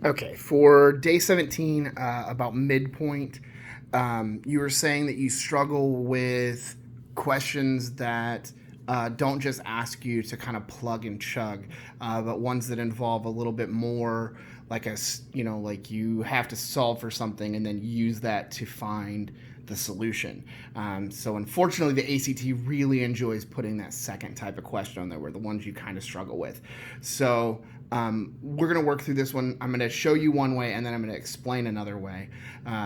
Okay, for day 17, about midpoint, you were saying that you struggle with questions that don't just ask you to kind of plug and chug, but ones that involve a little bit more like like you have to solve for something and then use that to find the solution. So unfortunately, the ACT really enjoys putting that second type of question on there, where the ones you kind of struggle with. So we're going to work through this one. I'm going to show you one way, and then I'm going to explain another way.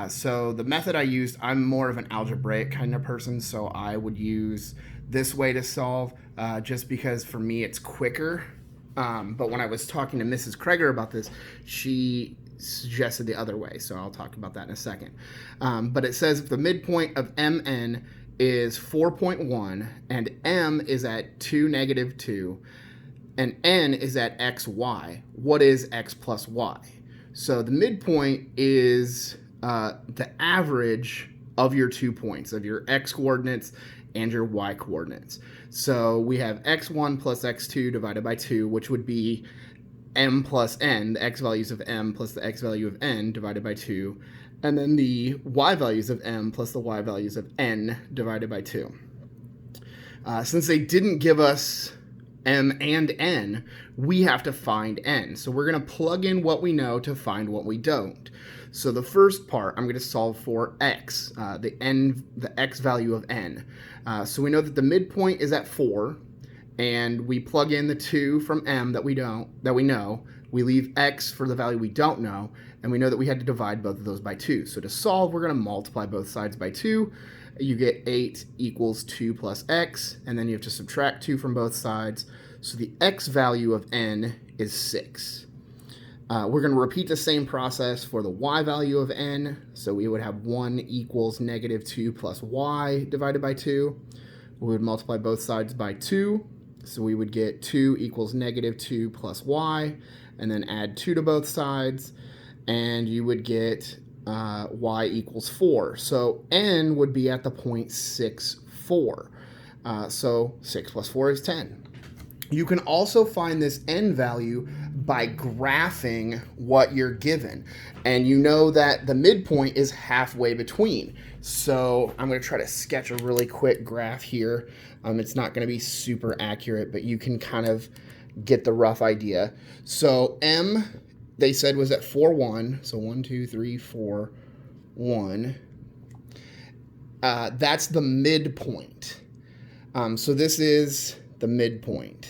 So the method I used, I'm more of an algebraic kind of person, so I would use this way to solve, just because for me it's quicker. But when I was talking to Mrs. Kreger about this, she suggested the other way, so I'll talk about that in a second. But it says if the midpoint of mn is 4.1 and m is at 2, -2, and n is at xy, what is x plus y? So the midpoint is the average of your 2 points, of your x coordinates and your y coordinates. So we have x1 plus x2 divided by 2, which would be m plus n, the x values of m plus the x value of n divided by 2, and then the y values of m plus the y values of n divided by 2. Since they didn't give us m and n, we have to find n. So we're going to plug in what we know to find what we don't. So the first part, I'm going to solve for x, the x value of n. So we know that the midpoint is at 4, and we plug in the 2 from m that we know. We leave x for the value we don't know, and we know that we had to divide both of those by 2. So to solve, we're going to multiply both sides by 2. You get 8 equals 2 plus x, and then you have to subtract 2 from both sides. So the x value of n is 6. We're going to repeat the same process for the y value of n. So we would have 1 equals -2 plus y divided by 2. We would multiply both sides by 2. So we would get 2 equals -2 plus y, and then add 2 to both sides, and you would get y equals 4. So n would be at the point 6, 4. So 6 plus 4 is 10. You can also find this n value by graphing what you're given. And you know that the midpoint is halfway between. So I'm going to try to sketch a really quick graph here. It's not going to be super accurate, but you can kind of get the rough idea. So m, they said, was at 4, 1. So 1, 2, 3, 4, 1. That's the midpoint. So this is the midpoint.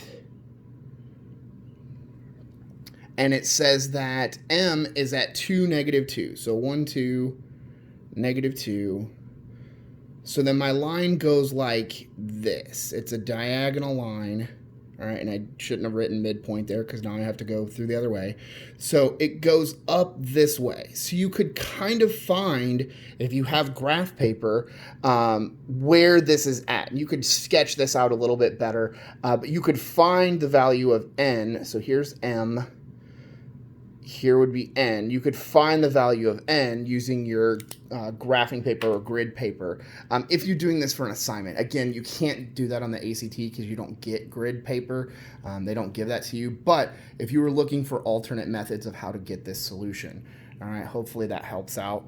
And it says that m is at 2, -2. So 1, 2, -2. So then my line goes like this. It's a diagonal line. All right, and I shouldn't have written midpoint there because now I have to go through the other way. So it goes up this way. So you could kind of find, if you have graph paper, where this is at. You could sketch this out a little bit better, but you could find the value of n. So here's m. Here would be n. You could find the value of n using your graphing paper or grid paper. If you're doing this for an assignment, again, you can't do that on the ACT because you don't get grid paper. They don't give that to you. But if you were looking for alternate methods of how to get this solution, all right, hopefully that helps out.